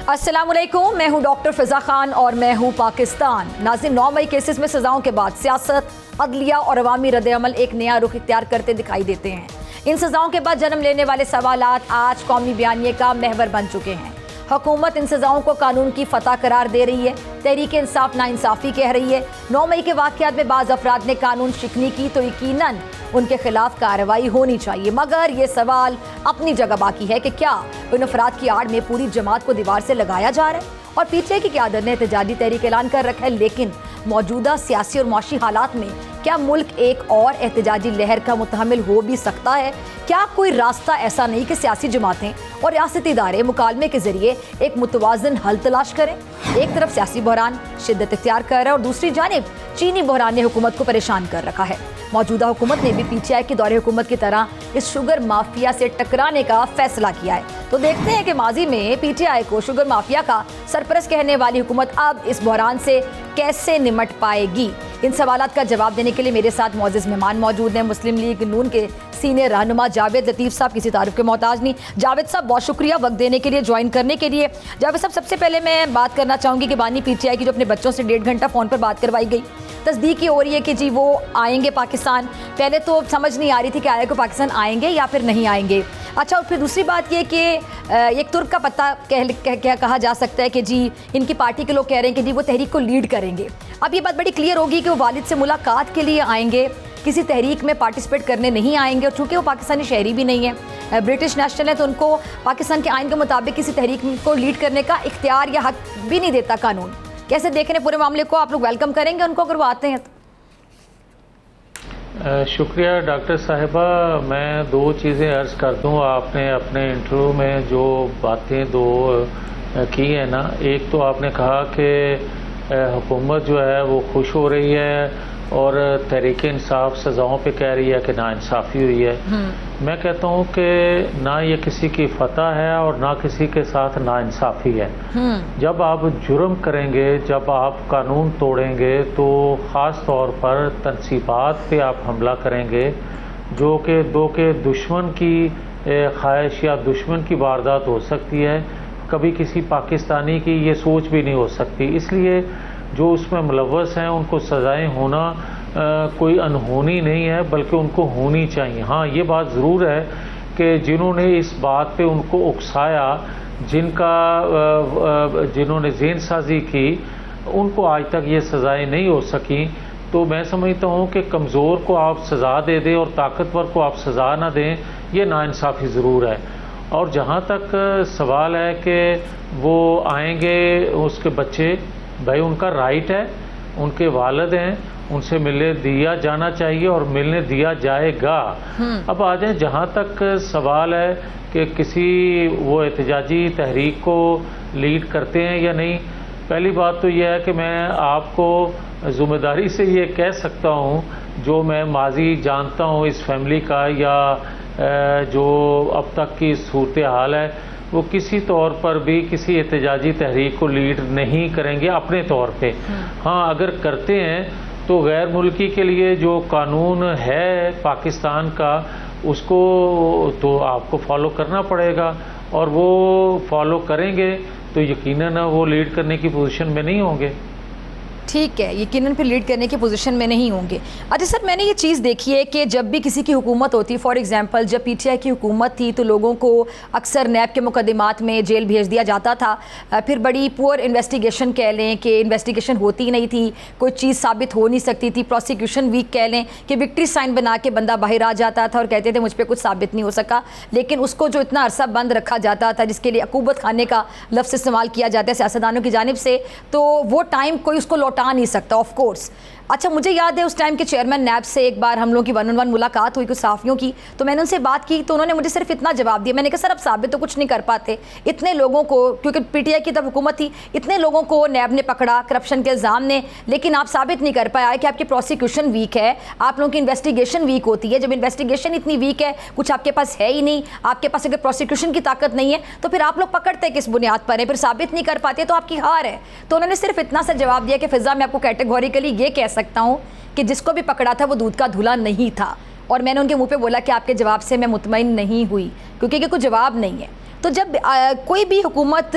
السلام علیکم، میں ہوں ڈاکٹر فضا خان اور میں ہوں پاکستان۔ ناظرین، 9 مئی کیسز میں سزاؤں کے بعد سیاست، عدلیہ اور عوامی رد عمل ایک نیا رخ اختیار کرتے دکھائی دیتے ہیں۔ ان سزاؤں کے بعد جنم لینے والے سوالات آج قومی بیانیے کا محور بن چکے ہیں۔ حکومت ان سزاؤں کو قانون کی فتح قرار دے رہی ہے، تحریک انصاف ناانصافی کہہ رہی ہے۔ 9 مئی کے واقعات میں بعض افراد نے قانون شکنی کی تو یقیناً ان کے خلاف کارروائی ہونی چاہیے، مگر یہ سوال اپنی جگہ باقی ہے کہ کیا ان افراد کی آڑ میں پوری جماعت کو دیوار سے لگایا جا رہا ہے؟ اور پی ٹی آئی کی قیادت نے احتجاجی تحریک اعلان کر رکھا ہے، لیکن موجودہ سیاسی اور معاشی حالات میں کیا ملک ایک اور احتجاجی لہر کا متحمل ہو بھی سکتا ہے؟ کیا کوئی راستہ ایسا نہیں کہ سیاسی جماعتیں اور ریاستی ادارے مکالمے کے ذریعے ایک متوازن حل تلاش کریں؟ ایک طرف سیاسی بحران شدت اختیار کر رہا ہے اور دوسری جانب چینی بحران نے حکومت کو پریشان کر رکھا ہے۔ موجودہ حکومت نے بھی پی ٹی آئی کے دور حکومت کی طرح اس شوگر مافیا سے ٹکرانے کا فیصلہ کیا ہے۔ تو دیکھتے ہیں کہ ماضی میں پی ٹی آئی کو شوگر مافیا کا سرپرست کہنے والی حکومت اب اس بحران سے کیسے نمٹ پائے گی؟ ان سوالات کا جواب دینے کے لیے میرے ساتھ معزز مہمان موجود ہیں۔ مسلم لیگ نون کے سینئر رہنما جاوید لطیف صاحب، کسی تعارف کے محتاج نہیں۔ جاوید صاحب، بہت شکریہ وقت دینے کے لیے، جوائن کرنے کے لیے۔ جاوید صاحب، سب سے پہلے میں بات کرنا چاہوں گی کہ بانی پی ٹی آئی کی جو اپنے بچوں سے 1.5 گھنٹہ فون پر بات کروائی گئی، تصدیق یہ ہو رہی ہے کہ جی وہ آئیں گے پاکستان۔ پہلے تو سمجھ نہیں آ رہی تھی کہ آیا کو پاکستان آئیں گے یا پھر نہیں آئیں گے۔ اچھا، اور پھر دوسری بات یہ کہ ایک ترک کا پتہ کہا جا سکتا ہے کہ جی ان کی پارٹی کے لوگ کہہ رہے ہیں کہ جی وہ تحریک کو لیڈ کریں گے۔ اب یہ بات بڑی کلیئر ہوگی کہ وہ والد سے ملاقات کے لیے آئیں گے، کسی تحریک میں پارٹیسپیٹ کرنے نہیں آئیں گے، اور چونکہ وہ پاکستانی شہری بھی نہیں ہے، برٹش نیشنل ہے، تو ان کو پاکستان کے آئین کے مطابق کسی تحریک کو لیڈ کرنے کا اختیار یا حق بھی نہیں دیتا قانون۔ کیسے دیکھ رہے ہیں پورے معاملے کو؟ آپ لوگ ویلکم کریں گے ان کو اگر وہ آتے ہیں تو؟ شکریہ ڈاکٹر صاحبہ، میں 2 چیزیں عرض کر دوں۔ آپ نے اپنے انٹرویو میں جو باتیں 2 کی ہیں نا، ایک تو آپ نے کہا کہ حکومت جو ہے وہ خوش ہو رہی ہے اور تحریک انصاف سزاؤں پہ کہہ رہی ہے کہ ناانصافی ہوئی ہے۔ میں کہتا ہوں کہ نہ یہ کسی کی فتح ہے اور نہ کسی کے ساتھ ناانصافی ہے۔ جب آپ جرم کریں گے، جب آپ قانون توڑیں گے، تو خاص طور پر تنصیبات پہ آپ حملہ کریں گے جو کہ دشمن کی خواہش یا دشمن کی واردات ہو سکتی ہے، کبھی کسی پاکستانی کی یہ سوچ بھی نہیں ہو سکتی۔ اس لیے جو اس میں ملوث ہیں ان کو سزائیں ہونا کوئی انہونی نہیں ہے، بلکہ ان کو ہونی چاہیے۔ ہاں، یہ بات ضرور ہے کہ جنہوں نے اس بات پہ ان کو اکسایا، جنہوں نے ذہن سازی کی، ان کو آج تک یہ سزائیں نہیں ہو سکیں۔ تو میں سمجھتا ہوں کہ کمزور کو آپ سزا دے دیں اور طاقتور کو آپ سزا نہ دیں، یہ ناانصافی ضرور ہے۔ اور جہاں تک سوال ہے کہ وہ آئیں گے اس کے بچے، بھائی ان کا رائٹ ہے، ان کے والد ہیں، ان سے ملنے دیا جانا چاہیے اور ملنے دیا جائے گا۔ اب آ جائیں جہاں تک سوال ہے کہ کسی وہ احتجاجی تحریک کو لیڈ کرتے ہیں یا نہیں۔ پہلی بات تو یہ ہے کہ میں آپ کو ذمہ داری سے یہ کہہ سکتا ہوں، جو میں ماضی جانتا ہوں اس فیملی کا یا جو اب تک کی صورتحال ہے، وہ کسی طور پر بھی کسی احتجاجی تحریک کو لیڈ نہیں کریں گے اپنے طور پہ۔ ہاں، اگر کرتے ہیں تو غیر ملکی کے لیے جو قانون ہے پاکستان کا، اس کو تو آپ کو فالو کرنا پڑے گا، اور وہ فالو کریں گے تو یقیناً وہ لیڈ کرنے کی پوزیشن میں نہیں ہوں گے۔ ٹھیک ہے، یقیناً پھر لیڈ کرنے کی پوزیشن میں نہیں ہوں گے۔ اچھا سر، میں نے یہ چیز دیکھی ہے کہ جب بھی کسی کی حکومت ہوتی، فار ایگزامپل جب پی ٹی آئی کی حکومت تھی تو لوگوں کو اکثر نیب کے مقدمات میں جیل بھیج دیا جاتا تھا، پھر بڑی پور انویسٹیگیشن کہہ لیں کہ انویسٹیگیشن ہوتی نہیں تھی، کوئی چیز ثابت ہو نہیں سکتی تھی، پروسیکیوشن ویک کہہ لیں کہ وکٹری سائن بنا کے بندہ باہر آ جاتا تھا اور کہتے تھے مجھ پہ کچھ ثابت نہیں ہو سکا، لیکن اس کو جو اتنا عرصہ بند رکھا جاتا تھا، جس کے لیے عقوبت خانے کا لفظ استعمال کیا جاتا ہے سیاستدانوں کی جانب سے، تو وہ ٹائم کوئی اس کو لوٹا نہیں سکتا آف کورس۔ اچھا، مجھے یاد ہے اس ٹائم کے چیئرمین نیب سے ایک بار ہم لوگوں کی 1-on-1 ملاقات ہوئی کچھ صحافیوں کی، تو میں نے ان سے بات کی تو انہوں نے مجھے صرف اتنا جواب دیا، میں نے کہا سر اب ثابت تو کچھ نہیں کر پاتے، اتنے لوگوں کو، کیونکہ پی ٹی آئی کی طرف حکومت تھی، اتنے لوگوں کو نیب نے پکڑا کرپشن کے الزام نے، لیکن آپ ثابت نہیں کر پائے کہ آپ کی پروسیکیوشن ویک ہے، آپ لوگوں کی انویسٹیگیشن ویک ہوتی ہے۔ جب انویسٹیگیشن اتنی ویک ہے، کچھ آپ کے پاس ہے ہی نہیں، آپ کے پاس اگر پروسیکیوشن کی طاقت نہیں ہے تو پھر آپ لوگ پکڑتے کس بنیاد پر ہیں؟ پھر ثابت نہیں کر پاتے تو آپ کی ہار ہے۔ تو انہوں نے صرف اتنا سا جواب دیا کہ فضا، میں آپ کو کیٹیگوریکلی یہ کہہ سکتا ہوں کہ جس کو بھی پکڑا تھا وہ دودھ کا دھلا نہیں تھا، اور میں نے ان کے منہ پہ بولا کہ آپ کے جواب سے میں مطمئن نہیں ہوئی، کیونکہ یہ کوئی جواب نہیں ہے۔ تو جب کوئی بھی حکومت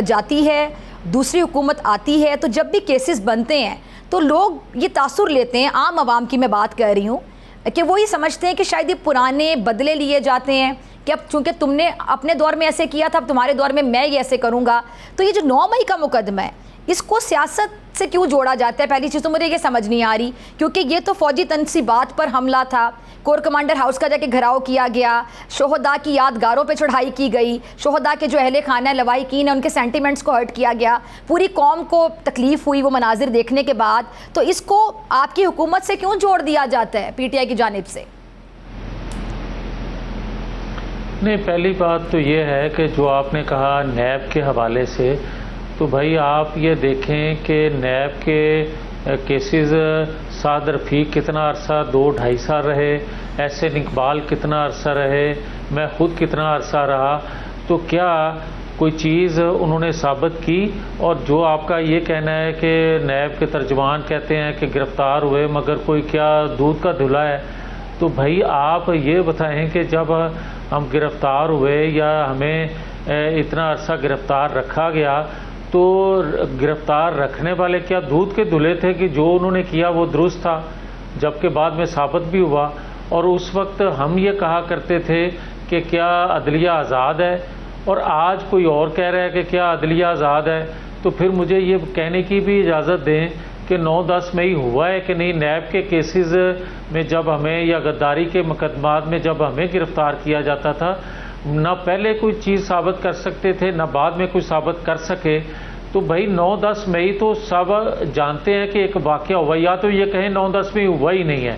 جاتی ہے، دوسری حکومت آتی ہے، تو جب بھی کیسز بنتے ہیں تو لوگ یہ تاثر لیتے ہیں، عام عوام کی میں بات کر رہی ہوں، کہ وہ یہ سمجھتے ہیں کہ شاید یہ پرانے بدلے لیے جاتے ہیں کہ اب چونکہ تم نے اپنے دور میں ایسے کیا تھا، اب تمہارے دور میں میں یہ ایسے کروں گا. تو یہ جو 9 مئی کا مقدمہ ہے اس کو سیاست سے کیوں جوڑا جاتا ہے؟ پہلی چیز تو مجھے یہ سمجھ نہیں آ رہی، کیونکہ یہ تو فوجی تنصیبات پر حملہ تھا، کور کمانڈر ہاؤس کا جا کے گھراؤ کیا گیا، شہداء کی یادگاروں پہ چڑھائی کی گئی، شہداء کے جو اہل خانہ لواحقین ہیں ان کے سینٹیمنٹس کو ہرٹ کیا گیا، پوری قوم کو تکلیف ہوئی وہ مناظر دیکھنے کے بعد. تو اس کو آپ کی حکومت سے کیوں جوڑ دیا جاتا ہے پی ٹی آئی کی جانب سے؟ نہیں، پہلی بات تو یہ ہے کہ جو آپ نے کہا نیب کے حوالے سے، تو بھائی آپ یہ دیکھیں کہ نیب کے کیسز سعد رفیق کتنا عرصہ 2-2.5 سال رہے، احسن اقبال کتنا عرصہ رہے، میں خود کتنا عرصہ رہا. تو کیا کوئی چیز انہوں نے ثابت کی؟ اور جو آپ کا یہ کہنا ہے کہ نیب کے ترجمان کہتے ہیں کہ گرفتار ہوئے مگر کوئی کیا دودھ کا دھلا ہے، تو بھائی آپ یہ بتائیں کہ جب ہم گرفتار ہوئے یا ہمیں اتنا عرصہ گرفتار رکھا گیا تو گرفتار رکھنے والے کیا دودھ کے دھلے تھے کہ جو انہوں نے کیا وہ درست تھا، جبکہ بعد میں ثابت بھی ہوا. اور اس وقت ہم یہ کہا کرتے تھے کہ کیا عدلیہ آزاد ہے، اور آج کوئی اور کہہ رہا ہے کہ کیا عدلیہ آزاد ہے. تو پھر مجھے یہ کہنے کی بھی اجازت دیں کہ 9-10 مئی ہوا ہے کہ نہیں؟ نیب کے کیسز میں جب ہمیں یا غداری کے مقدمات میں جب ہمیں گرفتار کیا جاتا تھا، نہ پہلے کوئی چیز ثابت کر سکتے تھے نہ بعد میں کوئی ثابت کر سکے. تو بھائی 9-10 مئی تو سب جانتے ہیں کہ ایک واقعہ ہوا، یا تو یہ کہیں 9-10 مئی ہوا ہی نہیں ہے،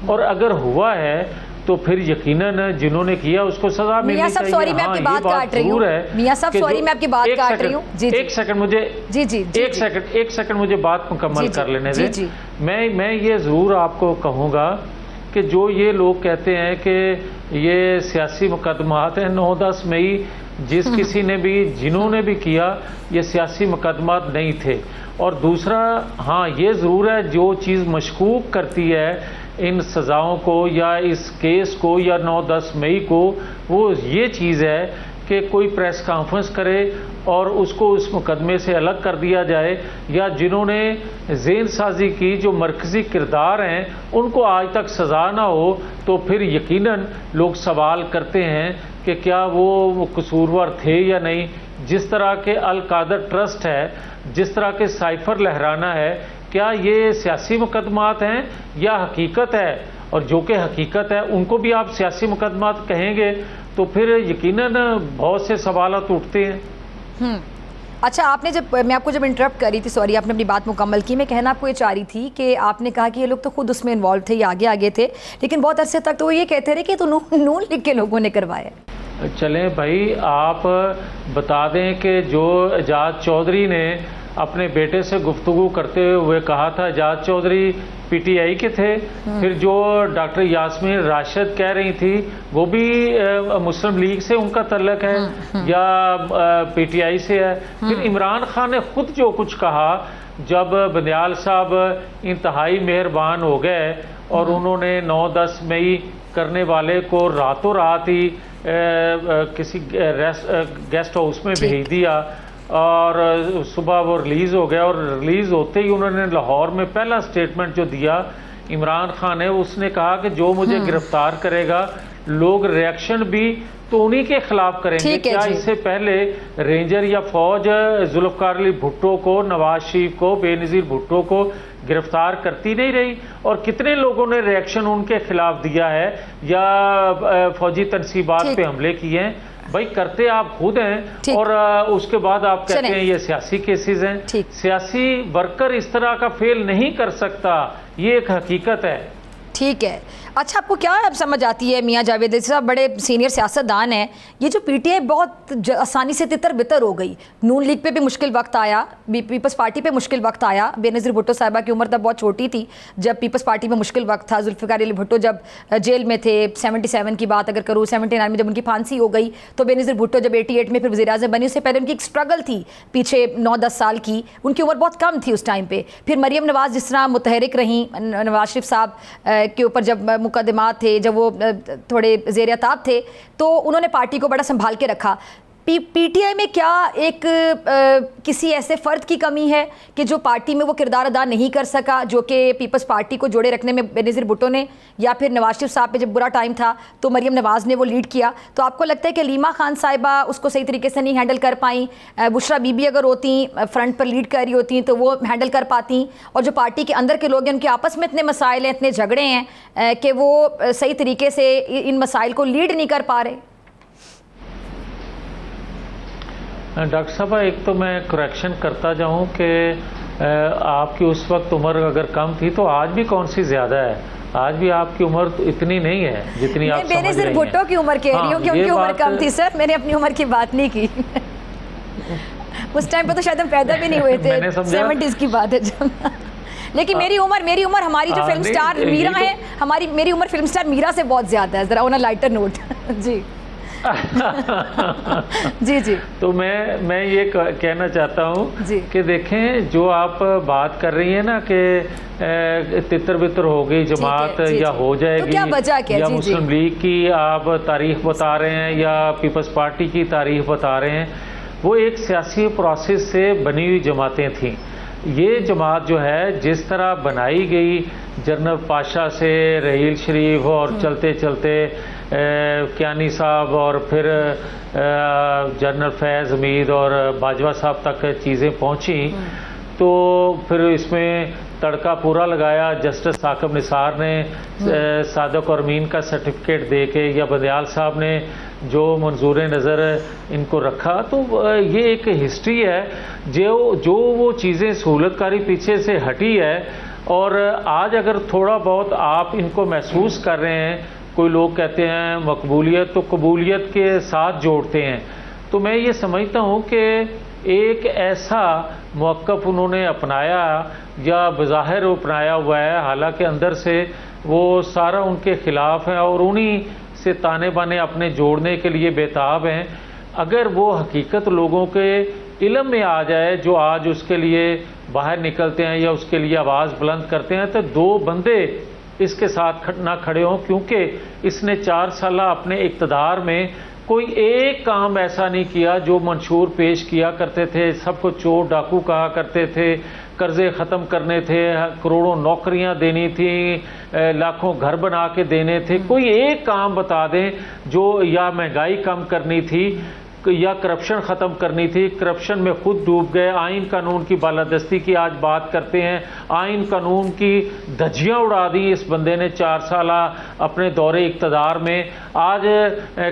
اور اگر ہوا ہے تو پھر یقیناً جنہوں نے کیا اس کو سزا ملنی میاں صاحب چاہیے. سوری میں آپ کی بات کاٹ رہی ہوں، میاں صاحب سوری میں آپ کی بات کاٹ رہی ہوں. جی ایک سیکنڈ مجھے ایک سیکنڈ مجھے بات مکمل کر لینے دیں. میں یہ ضرور آپ کو کہوں گا کہ جو یہ لوگ کہتے ہیں کہ یہ سیاسی مقدمات ہیں، 9-10 مئی جس کسی نے بھی جنہوں نے بھی کیا یہ سیاسی مقدمات نہیں تھے. اور دوسرا ہاں یہ ضرور ہے جو چیز مشکوک کرتی ہے ان سزاؤں کو یا اس کیس کو یا 9-10 مئی کو، وہ یہ چیز ہے کہ کوئی پریس کانفرنس کرے اور اس کو اس مقدمے سے الگ کر دیا جائے، یا جنہوں نے ذہن سازی کی جو مرکزی کردار ہیں ان کو آج تک سزا نہ ہو، تو پھر یقیناً لوگ سوال کرتے ہیں کہ کیا وہ قصوروار تھے یا نہیں. جس طرح کے القادر ٹرسٹ ہے، جس طرح کے سائفر لہرانا ہے، کیا یہ سیاسی مقدمات ہیں یا حقیقت ہے؟ اور جو کہ حقیقت ہے ان کو بھی آپ سیاسی مقدمات کہیں گے تو پھر یقیناً بہت سے سوالات اٹھتے ہیں. اچھا، آپ نے میں آپ کو جب انٹرپٹ کری تھی، سوری آپ نے اپنی بات مکمل کی، میں کہنا آپ کو یہ چاہ رہی تھی کہ آپ نے کہا کہ یہ لوگ تو خود اس میں انوالو تھے، یہ آگے تھے، لیکن بہت عرصے تک تو وہ یہ کہتے رہے کہ تو نون لیگ کے لوگوں نے کروایا. چلیں بھائی، آپ بتا دیں کہ جو اعجاز چودھری نے اپنے بیٹے سے گفتگو کرتے ہوئے کہا تھا، اعجاز چودھری پی ٹی آئی کے تھے. پھر جو ڈاکٹر یاسمین راشد کہہ رہی تھی وہ بھی مسلم لیگ سے ان کا تعلق ہے یا پی ٹی آئی سے ہے. پھر عمران خان نے خود جو کچھ کہا جب بندیال صاحب انتہائی مہربان ہو گئے اور انہوں نے 9-10 مئی کرنے والے کو راتوں رات ہی کسی گیسٹ ہاؤس میں بھیج دیا اور صبح وہ ریلیز ہو گیا، اور ریلیز ہوتے ہی انہوں نے لاہور میں پہلا سٹیٹمنٹ جو دیا عمران خان نے، اس نے کہا کہ جو مجھے گرفتار کرے گا لوگ ریئیکشن بھی تو انہی کے خلاف کریں گے. کیا اس سے پہلے رینجر یا فوج ذوالفقار علی بھٹو کو، نواز شریف کو، بے نظیر بھٹو کو گرفتار کرتی نہیں رہی؟ اور کتنے لوگوں نے ریئیکشن ان کے خلاف دیا ہے یا فوجی تنصیبات پہ حملے کیے ہیں؟ بھائی کرتے آپ خود ہیں، اور اس کے بعد آپ کہتے ہیں یہ سیاسی کیسز ہیں. سیاسی ورکر اس طرح کا فیل نہیں کر سکتا، یہ ایک حقیقت ہے. ٹھیک ہے. اچھا، آپ کو کیا اب سمجھ آتی ہے میاں جاوید صاحب، بڑے سینئر سیاستدان ہیں، یہ جو پی ٹی آئی بہت آسانی سے تتر بتر ہو گئی، نون لیگ پہ بھی مشکل وقت آیا، پیپلز پارٹی پہ مشکل وقت آیا، بے نظیر بھٹو صاحبہ کی عمر تب بہت چھوٹی تھی جب پیپلز پارٹی میں مشکل وقت تھا، ذوالفقار علی بھٹو جب جیل میں تھے، 77 کی بات اگر کروں، 79 میں جب ان کی پھانسی ہو گئی تو بے نظیر بھٹو جب 88 میں پھر وزیر اعظم بنی، اس سے پہلے ان کی ایک اسٹرگل تھی پیچھے 9-10 سال کی، ان کی عمر بہت کم تھی اس ٹائم پہ. پھر مریم نواز جس طرح متحرک رہیں نواز شریف صاحب کے اوپر جب مقدمات تھے، جب وہ تھوڑے زیر عتاب تھے، تو انہوں نے پارٹی کو بڑا سنبھال کے رکھا. پی ٹی آئی میں کیا ایک کسی ایسے فرد کی کمی ہے کہ جو پارٹی میں وہ کردار ادا نہیں کر سکا جو کہ پیپلز پارٹی کو جوڑے رکھنے میں بینظیر بھٹو نے، یا پھر نواز شریف صاحب پہ جب برا ٹائم تھا تو مریم نواز نے وہ لیڈ کیا؟ تو آپ کو لگتا ہے کہ علیمہ خان صاحبہ اس کو صحیح طریقے سے نہیں ہینڈل کر پائیں، بشرا بی بی اگر ہوتی فرنٹ پر لیڈ کر رہی ہوتی تو وہ ہینڈل کر پاتی، اور جو پارٹی کے اندر کے لوگ ہیں ان کے آپس میں اتنے مسائل ہیں، اتنے جھگڑے ہیں کہ وہ صحیح طریقے سے ان مسائل کو لیڈ نہیں کر پا رہے؟ ڈاکٹر صاحبہ، ایک تو میں کریکشن کرتا جاؤں کہ آپ کی اس وقت عمر اگر کم تھی تو آج بھی کون سی زیادہ ہے؟ آج بھی آپ کی عمر اتنی نہیں ہے جتنی آپ سمجھ رہی ہیں۔ میں صرف بھٹو کی عمر کہہ رہی ہوں کہ ان کی عمر کم تھی سر، میں نے اپنی عمر کی بات نہیں کی۔ اس ٹائم پہ تو شاید ہم پیدا بھی نہیں ہوئے تھے، 70s کی بات ہے جب۔ لیکن میری عمر ہماری جو فلم سٹار میرا ہے، میری عمر فلم سٹار میرا سے بہت زیادہ ہے، ذرا آن اے لائٹر نوٹ۔ جی جی جی، تو میں یہ کہنا چاہتا ہوں کہ دیکھیں جو آپ بات کر رہی ہیں نا کہ تتر بتر ہو گئی جماعت یا ہو جائے گی، یا مسلم لیگ کی آپ تاریخ بتا رہے ہیں یا پیپلز پارٹی کی تاریخ بتا رہے ہیں، وہ ایک سیاسی پروسیس سے بنی ہوئی جماعتیں تھیں۔ یہ جماعت جو ہے جس طرح بنائی گئی جنرل پاشا سے رحیل شریف اور چلتے چلتے کیانی صاحب اور پھر جنرل فیض حمید اور باجوہ صاحب تک چیزیں پہنچیں، تو پھر اس میں تڑکا پورا لگایا جسٹس ثاقب نثار نے صادق اور امین کا سرٹیفکیٹ دے کے، یا بندیال صاحب نے جو منظور نظر ان کو رکھا، تو یہ ایک ہسٹری ہے جو وہ چیزیں سہولت کاری پیچھے سے ہٹی ہے، اور آج اگر تھوڑا بہت آپ ان کو محسوس کر رہے ہیں، کوئی لوگ کہتے ہیں مقبولیت، تو قبولیت کے ساتھ جوڑتے ہیں، تو میں یہ سمجھتا ہوں کہ ایک ایسا موقف انہوں نے اپنایا یا بظاہر اپنایا ہوا ہے، حالانکہ اندر سے وہ سارا ان کے خلاف ہیں اور انہی سے تانے بانے اپنے جوڑنے کے لیے بےتاب ہیں۔ اگر وہ حقیقت لوگوں کے علم میں آ جائے جو آج اس کے لیے باہر نکلتے ہیں یا اس کے لیے آواز بلند کرتے ہیں، تو دو بندے اس کے ساتھ نہ کھڑے ہوں، کیونکہ اس نے 4 سالہ اپنے اقتدار میں کوئی ایک کام ایسا نہیں کیا جو منشور پیش کیا کرتے تھے، سب کو چور ڈاکو کہا کرتے تھے، قرضے ختم کرنے تھے، کروڑوں نوکریاں دینی تھیں، لاکھوں گھر بنا کے دینے تھے، کوئی ایک کام بتا دیں جو یا مہنگائی کم کرنی تھی یا کرپشن ختم کرنی تھی۔ کرپشن میں خود ڈوب گئے، آئین قانون کی بالادستی کی آج بات کرتے ہیں، آئین قانون کی دھجیاں اڑا دی اس بندے نے 4 سالہ اپنے دور اقتدار میں۔ آج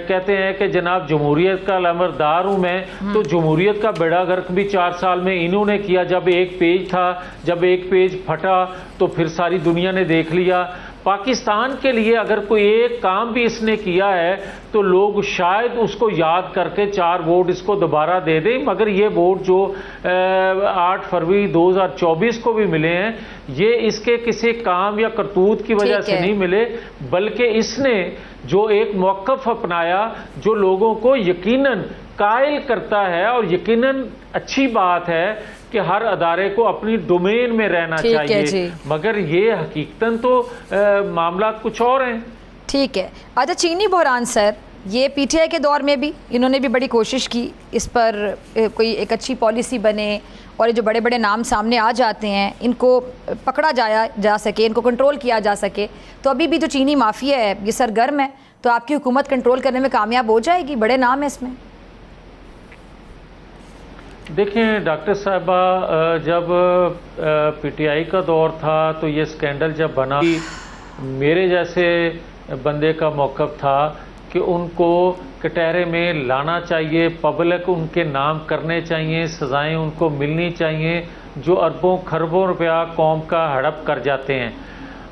کہتے ہیں کہ جناب جمہوریت کا لمبردار ہوں میں، تو جمہوریت کا بیڑا غرق بھی 4 سال میں انہوں نے کیا۔ جب ایک پیج تھا، جب ایک پیج پھٹا تو پھر ساری دنیا نے دیکھ لیا۔ پاکستان کے لیے اگر کوئی ایک کام بھی اس نے کیا ہے تو لوگ شاید اس کو یاد کر کے 4 ووٹ اس کو دوبارہ دے دیں، مگر یہ ووٹ جو 8 فروری 2024 کو بھی ملے ہیں، یہ اس کے کسی کام یا کرتوت کی وجہ سے نہیں ملے، بلکہ اس نے جو ایک موقف اپنایا جو لوگوں کو یقیناً قائل کرتا ہے، اور یقیناً اچھی بات ہے کہ ہر ادارے کو اپنی ڈومین میں رہنا چاہیے، مگر یہ حقیقتاً تو معاملات کچھ اور ہیں۔ ٹھیک ہے۔ اچھا، چینی بحران سر، یہ پی ٹی آئی کے دور میں بھی انہوں نے بھی بڑی کوشش کی اس پر کوئی ایک اچھی پالیسی بنے، اور جو بڑے بڑے نام سامنے آ جاتے ہیں ان کو پکڑا جا سکے، ان کو کنٹرول کیا جا سکے۔ تو ابھی بھی جو چینی مافیا ہے یہ سرگرم ہے، تو آپ کی حکومت کنٹرول کرنے میں کامیاب ہو جائے گی؟ بڑے نام ہیں اس میں۔ دیکھیں ڈاکٹر صاحبہ، جب پی ٹی آئی کا دور تھا تو یہ سکینڈل جب بنا، میرے جیسے بندے کا موقف تھا کہ ان کو کٹہرے میں لانا چاہیے، پبلک ان کے نام کرنے چاہیے، سزائیں ان کو ملنی چاہیے جو اربوں خربوں روپیہ قوم کا ہڑپ کر جاتے ہیں۔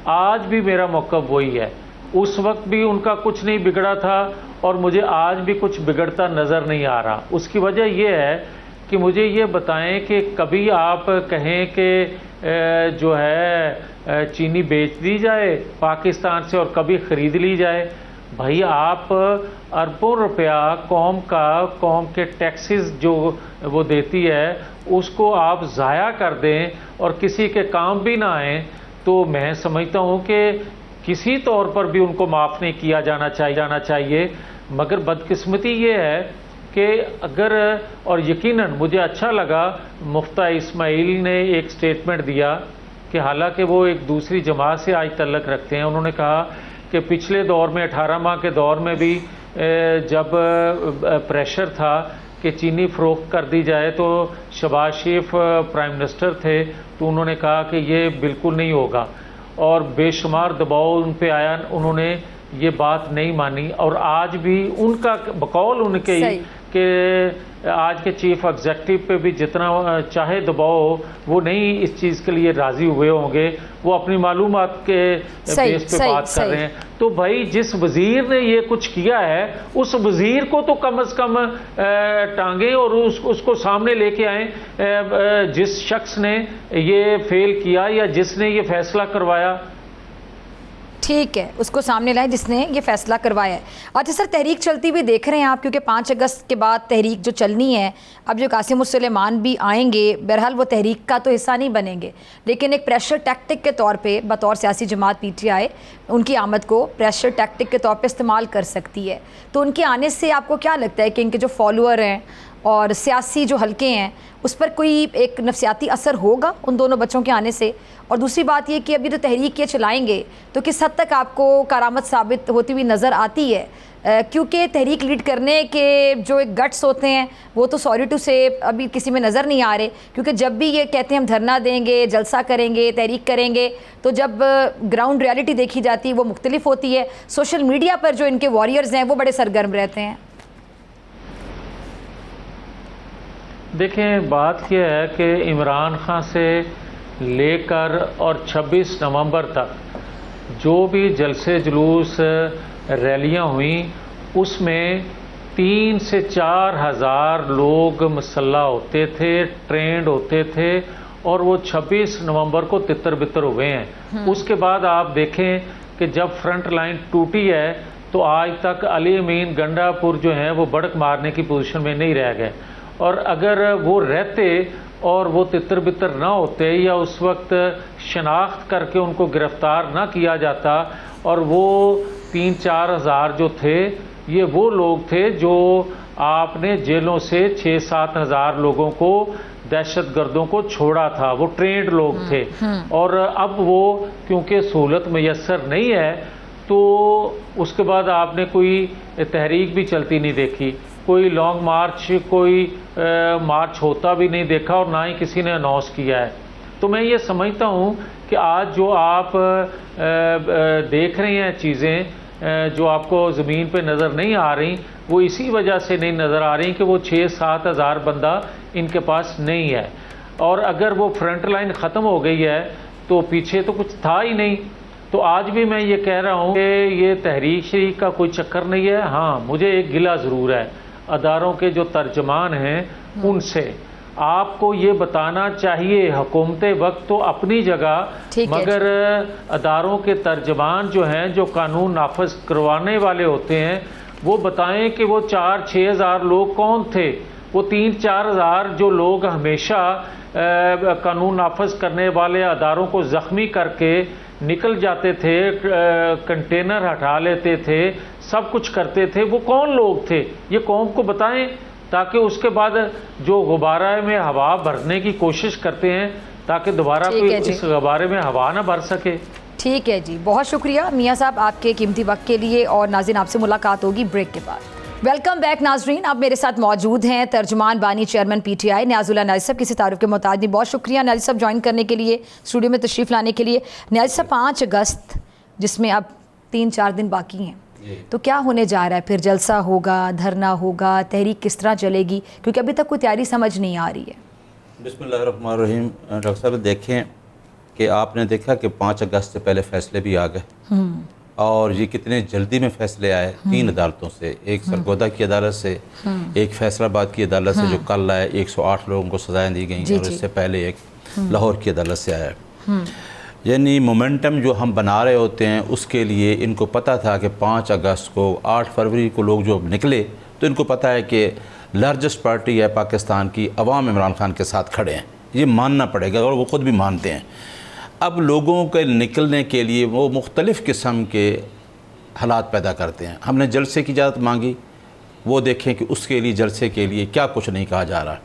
آج بھی میرا موقف وہی ہے، اس وقت بھی ان کا کچھ نہیں بگڑا تھا اور مجھے آج بھی کچھ بگڑتا نظر نہیں آ رہا۔ اس کی وجہ یہ ہے کہ مجھے یہ بتائیں کہ کبھی آپ کہیں کہ جو ہے چینی بیچ دی جائے پاکستان سے اور کبھی خرید لی جائے؟ بھائی آپ اربوں روپیہ قوم کے ٹیکسز جو وہ دیتی ہے اس کو آپ ضائع کر دیں اور کسی کے کام بھی نہ آئیں، تو میں سمجھتا ہوں کہ کسی طور پر بھی ان کو معاف نہیں کیا جانا چاہیے۔ مگر بدقسمتی یہ ہے کہ اگر, اور یقیناً مجھے اچھا لگا مفتیٰ اسماعیل نے ایک سٹیٹمنٹ دیا کہ حالانکہ وہ ایک دوسری جماعت سے آج تعلق رکھتے ہیں, انہوں نے کہا کہ پچھلے دور میں 18 ماہ کے دور میں بھی جب پریشر تھا کہ چینی فروخت کر دی جائے تو شہباز شریف پرائم منسٹر تھے تو انہوں نے کہا کہ یہ بالکل نہیں ہوگا, اور بے شمار دباؤ ان پہ آیا, انہوں نے یہ بات نہیں مانی, اور آج بھی ان کا بقول ان کے ہی کہ آج کے چیف ایگزیکٹو پہ بھی جتنا چاہے دباؤ ہو وہ نہیں اس چیز کے لیے راضی ہوئے ہوں گے, وہ اپنی معلومات کے بیس پہ بات کر رہے ہیں. تو بھائی جس وزیر نے یہ کچھ کیا ہے اس وزیر کو تو کم از کم ٹانگیں اور اس کو سامنے لے کے آئیں, جس شخص نے یہ فیل کیا یا جس نے یہ فیصلہ کروایا. ٹھیک ہے, اس کو سامنے لائیں جس نے یہ فیصلہ کروایا ہے. اچھا سر, تحریک چلتی ہوئی دیکھ رہے ہیں آپ, کیونکہ 5 اگست کے بعد تحریک جو چلنی ہے, اب جو قاسم السلیمان بھی آئیں گے, بہرحال وہ تحریک کا تو حصہ نہیں بنیں گے, لیکن ایک پریشر ٹیکٹک کے طور پہ بطور سیاسی جماعت پی ٹی آئی ان کی آمد کو پریشر ٹیکٹک کے طور پہ استعمال کر سکتی ہے. تو ان کے آنے سے آپ کو کیا لگتا ہے کہ ان کے جو فالوور ہیں اور سیاسی جو حلقے ہیں اس پر کوئی ایک نفسیاتی اثر ہوگا ان دونوں بچوں کے آنے سے؟ اور دوسری بات یہ کہ ابھی تو تحریک یہ چلائیں گے تو کس حد تک آپ کو کارآمد ثابت ہوتی ہوئی نظر آتی ہے, کیونکہ تحریک لیڈ کرنے کے جو ایک گٹس ہوتے ہیں وہ تو سوری ٹو سے ابھی کسی میں نظر نہیں آ رہے, کیونکہ جب بھی یہ کہتے ہیں ہم دھرنا دیں گے, جلسہ کریں گے, تحریک کریں گے, تو جب گراؤنڈ ریالٹی دیکھی جاتی ہے وہ مختلف ہوتی ہے. سوشل میڈیا پر جو ان کے واریئرز ہیں وہ بڑے سرگرم رہتے ہیں. دیکھیں بات یہ ہے کہ عمران خان سے لے کر اور 26 نومبر تک جو بھی جلسے جلوس ریلیاں ہوئیں اس میں 3 سے 4 ہزار لوگ مسلح ہوتے تھے, ٹرینڈ ہوتے تھے, اور وہ 26 نومبر کو تتر بتر ہوئے ہیں. اس کے بعد آپ دیکھیں کہ جب فرنٹ لائن ٹوٹی ہے تو آج تک علی امین گنڈا پور جو ہیں وہ بڑک مارنے کی پوزیشن میں نہیں رہ گئے, اور اگر وہ رہتے اور وہ تتر بتر نہ ہوتے یا اس وقت شناخت کر کے ان کو گرفتار نہ کیا جاتا, اور وہ 3-4 ہزار جو تھے یہ وہ لوگ تھے جو آپ نے جیلوں سے 6-7 ہزار لوگوں کو, دہشت گردوں کو چھوڑا تھا, وہ ٹرینڈ لوگ تھے. اور اب وہ کیونکہ سہولت میسر نہیں ہے تو اس کے بعد آپ نے کوئی تحریک بھی چلتی نہیں دیکھی, کوئی لانگ مارچ, کوئی مارچ ہوتا بھی نہیں دیکھا, اور نہ ہی کسی نے اناؤنس کیا ہے. تو میں یہ سمجھتا ہوں کہ آج جو آپ دیکھ رہے ہیں چیزیں جو آپ کو زمین پہ نظر نہیں آ رہی, وہ اسی وجہ سے نہیں نظر آ رہی کہ وہ 6-7 ہزار بندہ ان کے پاس نہیں ہے, اور اگر وہ فرنٹ لائن ختم ہو گئی ہے تو پیچھے تو کچھ تھا ہی نہیں. تو آج بھی میں یہ کہہ رہا ہوں کہ یہ تحریک شریک کا کوئی چکر نہیں ہے. ہاں مجھے ایک گلہ ضرور ہے اداروں کے جو ترجمان ہیں ان سے. آپ کو یہ بتانا چاہیے حکومت وقت تو اپنی جگہ, مگر اداروں کے ترجمان جو ہیں جو قانون نافذ کروانے والے ہوتے ہیں وہ بتائیں کہ وہ 4-6 ہزار لوگ کون تھے. وہ 3-4 ہزار جو لوگ ہمیشہ قانون نافذ کرنے والے اداروں کو زخمی کر کے نکل جاتے تھے, کنٹینر ہٹا لیتے تھے, سب کچھ کرتے تھے, وہ کون لوگ تھے یہ قوم کو بتائیں, تاکہ اس کے بعد جو غبارہ میں ہوا بھرنے کی کوشش کرتے ہیں تاکہ دوبارہ کوئی اس غبارے میں ہوا نہ بھر سکے. ٹھیک ہے جی, بہت شکریہ میاں صاحب آپ کے قیمتی وقت کے لیے, اور ناظرین آپ سے ملاقات ہوگی بریک کے بعد. ویلکم بیک ناظرین, اب میرے ساتھ موجود ہیں ترجمان بانی چیئرمین پی ٹی آئی نیاز اللہ نیازی صاحب. کسی تعارف کے محتاج نہیں, بہت شکریہ نیازی صاحب جوائن کرنے کے لیے, اسٹوڈیو میں تشریف لانے کے لیے. نیازی صاحب 5 اگست جس میں اب 3-4 دن باقی ہیں, تو کیا ہونے جا رہا ہے پھر؟ جلسہ ہوگا, دھرنا ہوگا, تحریک کس طرح چلے گی؟ کیونکہ ابھی تک کوئی تیاری سمجھ نہیں آ رہی ہے. بسم اللہ الرحمن الرحیم. ڈاکٹر صاحب دیکھیں کہ آپ نے دیکھا کہ 5 اگست سے پہلے فیصلے بھی آ گئے, اور یہ کتنے جلدی میں فیصلے آئے 3 عدالتوں سے, ایک سرگودا کی عدالت سے, ایک فیصل آباد کی عدالت سے جو کل آئے, 108 لوگوں کو سزائیں دی گئیں, اور اس سے پہلے ایک لاہور کی عدالت سے آیا. یعنی مومنٹم جو ہم بنا رہے ہوتے ہیں اس کے لیے ان کو پتہ تھا کہ 5 اگست کو 8 فروری کو لوگ جو نکلے تو ان کو پتہ ہے کہ لارجسٹ پارٹی ہے پاکستان کی, عوام عمران خان کے ساتھ کھڑے ہیں, یہ ماننا پڑے گا, اور وہ خود بھی مانتے ہیں. اب لوگوں کے نکلنے کے لیے وہ مختلف قسم کے حالات پیدا کرتے ہیں. ہم نے جلسے کی اجازت مانگی, وہ دیکھیں کہ اس کے لیے جلسے کے لیے کیا کچھ نہیں کہا جا رہا.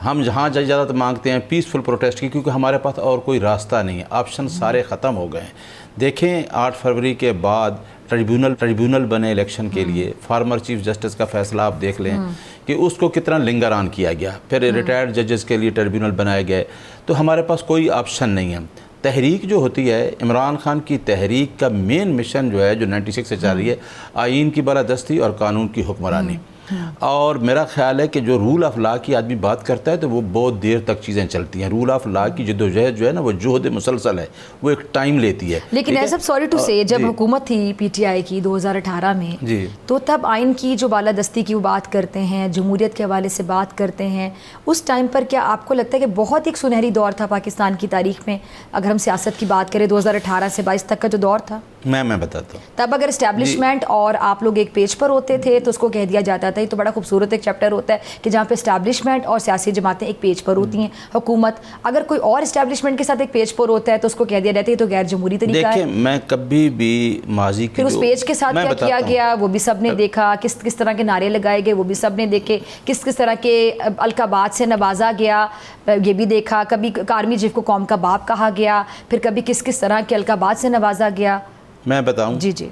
ہم جہاں اجازت مانگتے ہیں پیسفل پروٹیسٹ کی، کیونکہ ہمارے پاس اور کوئی راستہ نہیں ہے، آپشن سارے ختم ہو گئے ہیں. دیکھیں 8 فروری کے بعد ٹریبیونل بنے الیکشن کے لیے، فارمر چیف جسٹس کا فیصلہ آپ دیکھ لیں کہ اس کو کتنا لنگر آن کیا گیا، پھر ریٹائرڈ ججز کے لیے ٹریبیونل بنائے گئے. تو ہمارے پاس کوئی آپشن نہیں ہے. تحریک جو ہوتی ہے، عمران خان کی تحریک کا مین مشن جو ہے، جو 96 سے چل رہی ہے، آئین کی بالادستی اور قانون کی حکمرانی. اور میرا خیال ہے کہ جو رول آف لا کی آدمی بات کرتا ہے تو وہ بہت دیر تک چیزیں چلتی ہیں. رول آف لا کی جدوجہد جو ہے نا، وہ جہد مسلسل ہے، وہ ایک ٹائم لیتی ہے. لیکن ایسا سوری ٹو سے جب حکومت تھی پی ٹی آئی کی 2018 میں، تو تب آئین کی جو بالادستی کی وہ بات کرتے ہیں، جمہوریت کے حوالے سے بات کرتے ہیں. اس ٹائم پر کیا آپ کو لگتا ہے کہ بہت ایک سنہری دور تھا پاکستان کی تاریخ میں، اگر ہم سیاست کی بات کریں 2018 سے 22 تک کا جو دور تھا؟ میں بتاتا ہوں. تب اگر اسٹیبلشمنٹ اور آپ لوگ ایک پیج پر ہوتے تھے تو اس کو کہہ دیا جاتا تھا، یہ تو بڑا خوبصورت ایک چیپٹر ہوتا ہے کہ جہاں پہ اسٹیبلشمنٹ اور سیاسی جماعتیں ایک پیج پر ہوتی ہیں. حکومت اگر کوئی اور اسٹیبلشمنٹ کے ساتھ ایک پیج پر ہوتا ہے تو اس کو کہہ دیا جاتا ہے تو غیر جمہوری طریقہ ہے. دیکھیں میں کبھی بھی ماضی کی پھر اس پیج کے ساتھ کیا کیا گیا وہ بھی سب نے دیکھا، کس طرح کے نعرے لگائے گئے وہ بھی سب نے دیکھے، کس طرح کے القابات سے نوازا گیا یہ بھی دیکھا. کبھی کارمی چیف کو قوم کا باپ کہا گیا، پھر کبھی کس طرح کے القابات سے نوازا گیا. میں بتاؤں جی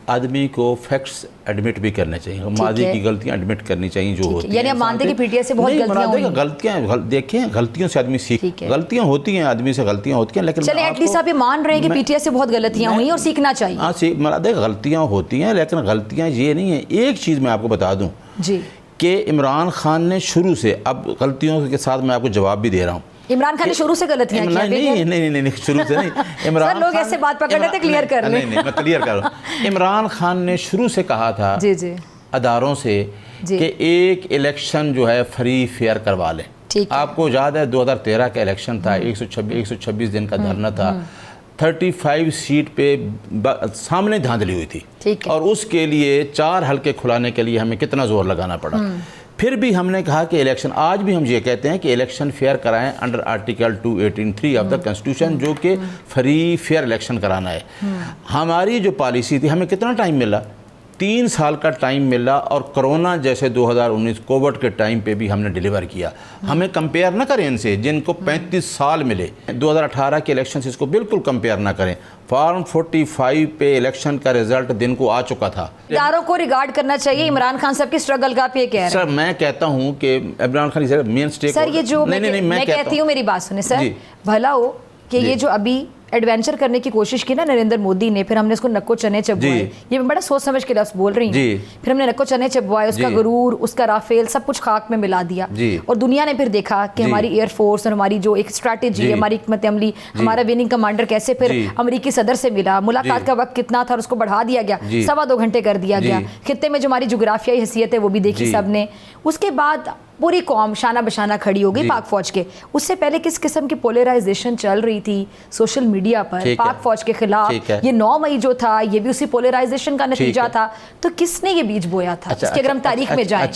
آدمی کو فیکٹس ایڈمٹ بھی کرنے چاہیے، ماضی کی غلطیاں ایڈمٹ کرنی چاہیے جو ہوتی ہیں. یعنی آپ مانتے کہ پی ٹی آئی سے بہت غلطیاں ہوئی؟ غلطیاں دیکھیں، غلطیوں سے آدمی سیکھ، غلطیاں ہوتی ہیں، آدمی سے غلطیاں ہوتی ہیں، لیکن چلیں ایٹ لیسٹ آپ یہ مان رہے ہیں کہ پی ٹی آئی سے بہت غلطیاں ہوئی اور سیکھنا چاہیے. ہاں دیکھ غلطیاں ہوتی ہیں، لیکن غلطیاں یہ نہیں ہیں. ایک چیز میں آپ کو بتا دوں جی کہ عمران خان نے شروع سے، اب غلطیوں کے ساتھ میں آپ کو جواب بھی دے رہا ہوں، عمران خان نے شروع سے غلطیاں کی؟ نہیں شروع سے نہیں. عمران لوگ ایسے بات پکڑ رہے تھے، کلیئر کر لیں. نہیں میں کلیئر کر رہا ہوں. عمران خان نے شروع سے کہا تھا اداروں سے کہ ایک الیکشن جو ہے فری فیئر کروا لیں. آپ کو یاد ہے 2013 کا الیکشن تھا، 126 دن کا دھرنا تھا، 35 سیٹ پہ سامنے دھاندلی ہوئی تھی، اور اس کے لیے 4 حلقے کھلانے کے لیے ہمیں کتنا زور لگانا پڑا. پھر بھی ہم نے کہا کہ الیکشن، آج بھی ہم یہ کہتے ہیں کہ الیکشن فیئر کرائیں under article 218(3) of the constitution, جو کہ فری فیئر الیکشن کرانا ہے. ہماری جو پالیسی تھی، ہمیں کتنا ٹائم ملا؟ 3 سال کا ٹائم ملا، اور کرونا جیسے 2019 کووڈ کے ٹائم پہ بھی ہم نے ڈیلیور کیا. ہمیں کمپیئر نہ کریں ان سے جن کو 35 سال ملے. 2018 کے الیکشن سے اس کو بالکل کمپیئر نہ کریں. فارم 45 پہ الیکشن کا رزلٹ دن کو آ چکا تھا. اداروں کو ریگارڈ کرنا چاہیے. عمران خان صاحب کی اسٹرگل کا آپ یہ کہہ رہے ہیں؟ سر میں کہتا ہوں کہ عمران خان مین اسٹیک، سر یہ جو میں کہتی ہوں، میری بات سنیں سر، بھلا ہو کہ یہ جو ابھی ایڈونچر کرنے کی کوشش کی نا نریندر مودی نے، پھر ہم نے اس کو نکو چنے چبوائے. یہ میں بڑا سوچ سمجھ کے لفظ بول رہی ہوں. پھر ہم نے نکو چنے چبوائے، اس کا غرور، اس کا رافیل، سب کچھ خاک میں ملا دیا. اور دنیا نے پھر دیکھا کہ ہماری ایئر فورس اور ہماری جو ایک اسٹریٹجی، ہماری حکمت عملی، ہمارا وننگ کمانڈر کیسے پھر امریکی صدر سے ملا، ملاقات کا وقت کتنا تھا اور اس کو بڑھا دیا گیا، 2.25 گھنٹے کر دیا گیا. خطے میں جو ہماری جغرافیائی حیثیت ہے وہ بھی دیکھی سب نے. اس کے بعد پوری قوم شانہ بشانہ کھڑی ہو گئی پاک فوج کے. اس سے پہلے کس قسم کی پولرائزیشن چل رہی تھی سوشل میڈیا پر پاک فوج کے خلاف. یہ 9 مئی جو تھا یہ بھی اسی پولرائزیشن کا نتیجہ تھا. تو کس نے یہ بیج بویا تھا؟ اس کے اگر ہم تاریخ میں جائیں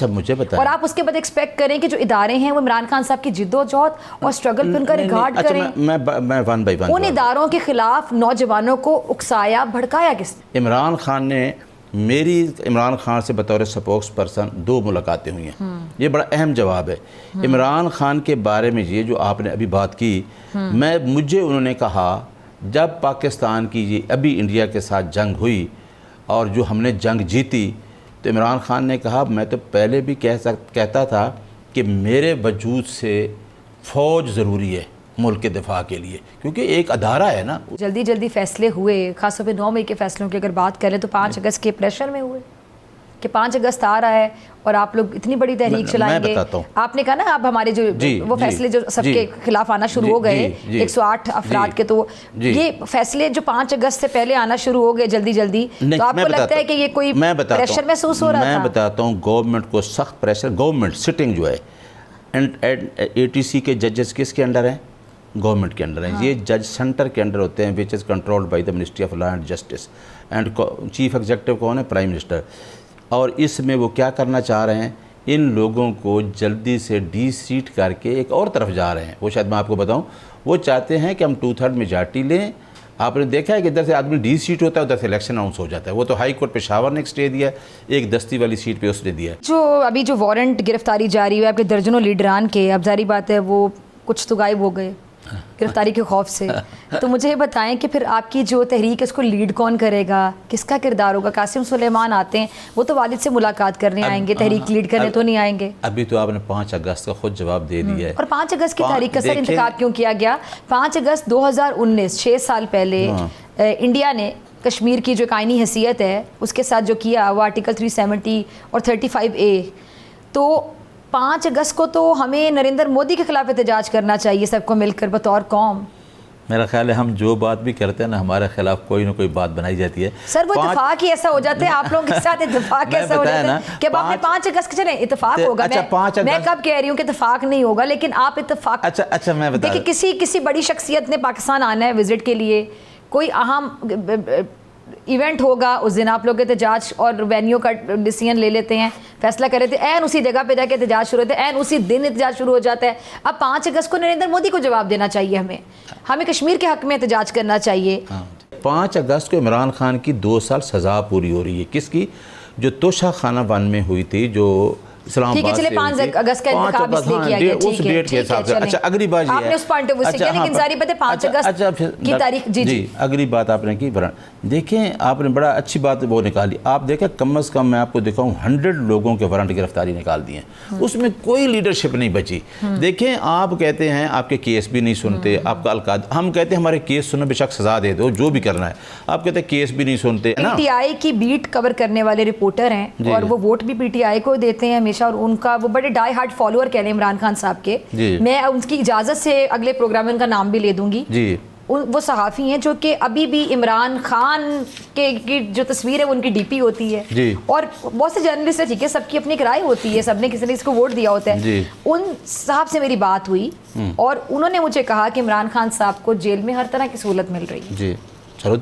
اور آپ اس کے بعد ایکسپیکٹ کریں کہ جو ادارے ہیں وہ عمران خان صاحب کی جد و جہد اور اسٹرگل پہ ان کا ریگارڈ کریں. میں ون بائی ون ان اداروں کے خلاف نوجوانوں کو اکسایا بھڑکایا کس نے؟ عمران خان نے، میری عمران خان سے بطور سپوکس پرسن 2 ملاقاتیں ہوئی ہیں. یہ بڑا اہم جواب ہے. عمران خان کے بارے میں یہ جو آپ نے ابھی بات کی، مجھے انہوں نے کہا جب پاکستان کی یہ ابھی انڈیا کے ساتھ جنگ ہوئی اور جو ہم نے جنگ جیتی، تو عمران خان نے کہا میں تو پہلے بھی کہتا تھا کہ میرے وجود سے فوج ضروری ہے ملک کے دفاع کے لیے، کیونکہ ایک ادارہ ہے نا. جلدی فیصلے ہوئے، خاص طور پہ 9 مئی کے فیصلوں کی اگر بات کریں تو 5 اگست کے پریشر میں ہوئے کہ 5 اگست آ رہا ہے اور آپ لوگ اتنی بڑی تحریک چلائیں گے. آپ نے کہا نا اب ہمارے جو وہ فیصلے جو سب کے خلاف آنا شروع ہو گئے 108 افراد کے، تو یہ فیصلے جو 5 اگست سے پہلے آنا شروع ہو گئے جلدی، تو آپ کو لگتا ہے کہ یہ کوئی پریشر محسوس ہو رہا تھا؟ میں بتاتا ہوں گورنمنٹ کو سخت پریشر. گورنمنٹ سٹنگ جو ہے ATC کے ججز کس کے انڈر ہیں؟ گورنمنٹ کے انڈر ہیں. یہ جج سینٹر کے انڈر ہوتے ہیں which is controlled by the ministry of law and justice, and chief executive کون ہے؟ Prime minister. اور اس میں وہ کیا کرنا چاہ رہے ہیں؟ ان لوگوں کو جلدی سے ڈی سیٹ کر کے ایک اور طرف جا رہے ہیں. وہ شاید میں آپ کو بتاؤں، وہ چاہتے ہیں کہ ہم 2/3 میجارٹی لیں، آپ نے دیکھا ہے کہ ادھر سے آدمی ڈی سیٹ ہوتا ہے ادھر سے الیکشن اناؤنس ہو جاتا ہے. وہ تو ہائی کورٹ پشاور نے ایک اسٹے دیا ہے, ایک دستی والی سیٹ پہ اس نے دیا ہے. جو ابھی جو وارنٹ گرفتاری جاری ہوئی آپ کے درجنوں لیڈران کے, اب ظاہری بات ہے وہ کچھ تو غائب ہو گئے گرفتاری کے خوف سے, تو مجھے یہ بتائیں کہ پھر آپ کی جو تحریک ہے اس کو لیڈ کون کرے گا, کس کا کردار ہوگا؟ قاسم سلیمان آتے ہیں, وہ تو والد سے ملاقات کرنے آئیں گے, تحریک لیڈ کرنے تو نہیں آئیں گے. ابھی تو آپ نے 5 اگست کا خود جواب دے دیا ہے. اور 5 اگست کی تاریخ کا سر انتخاب کیوں کیا گیا؟ 5 اگست 2019 6 سال پہلے انڈیا نے کشمیر کی جو آئینی حیثیت ہے اس کے ساتھ جو کیا وہ آرٹیکل 370 اور 35A, تو 5 اگست کو تو ہمیں نریندر مودی کے خلاف احتجاج کرنا چاہیے سب کو مل کر بطور قوم. میرا خیال ہے ہم جو بات بھی کرتے ہیں نا ہمارے خلاف کوئی نہ کوئی بات بنائی جاتی ہے. سر وہ اتفاق ہی ایسا ہو جاتا ہے, آپ لوگوں کے ساتھ اتفاق ایسا ہو جاتا ہے کہ آپ نے 5 اگست کے چلیں اتفاق ہوگا. میں کب کہہ رہی ہوں کہ اتفاق نہیں ہوگا, لیکن آپ اتفاق اچھا میں بتا دیکھیں کسی بڑی شخصیت نے پاکستان آنا ہے وزٹ کے لیے, کوئی اہم ایونٹ ہوگا, اس دن آپ لوگ احتجاج اور وینیو کا ڈیسیژن لے لیتے ہیں, فیصلہ کر رہے تھے, این اسی جگہ پہ جا کے احتجاج شروع ہوتے ہیں, این اسی دن احتجاج شروع ہو جاتا ہے. اب 5 اگست کو نریندر مودی کو جواب دینا چاہیے, ہمیں کشمیر کے حق میں احتجاج کرنا چاہیے. 5 اگست کو عمران خان کی 2 سال سزا پوری ہو رہی ہے. کس کی؟ جو توشہ خانہ 1 میں ہوئی تھی, جو اسلام آباد سے 5 اگست کا انتخاب اس لیے کیا گیا, اس ڈیٹ کے حساب سے. اچھا اگلی بات یہ ہے, آپ نے اس پوائنٹ آف ویو سے کیا, لیکن ظاہری بات ہے 5 اگست کی تاریخ. جی اگلی بات آپ نے کی دیکھیں, آپ نے بڑا اچھی بات وہ نکالی. آپ دیکھیں کم از کم میں آپ کو دکھاؤں 100 لوگوں کے وارنٹ گرفتاری نکال دی ہیں, اس میں کوئی لیڈرشپ نہیں بچی. دیکھیں آپ کہتے ہیں آپ کے کیس بھی نہیں سنتے, آپ کا القاد, ہم کہتے ہیں ہمارے کیس سنو بے شک سزا دے دو جو بھی کرنا ہے, آپ کہتے ہیں کیس بھی نہیں سنتے. پی ٹی آئی کی بیٹ کور کرنے والے رپورٹر ہیں اور وہ ووٹ بھی پی ٹی آئی کو دیتے ہیں ہمیشہ, اور ان کا وہ بڑے ڈائی ہارڈ فالوور کہہ لیں عمران خان صاحب کے. میں ان کی اجازت سے اگلے پروگرام میں ان کا نام بھی لے دوں گی. وہ صحافی ہیں جو کہ ابھی بھی عمران خان کی جو تصویر ہے وہ ان کی ڈی پی ہوتی ہے, اور بہت سے جرنلسٹ ہے, ٹھیک ہے, سب کی اپنی ایک رائے ہوتی ہے, سب نے کسی نے اس کو ووٹ دیا ہوتا ہے. ان صاحب سے میری بات ہوئی اور انہوں نے مجھے کہا کہ عمران خان صاحب کو جیل میں ہر طرح کی سہولت مل رہی ہے. چلو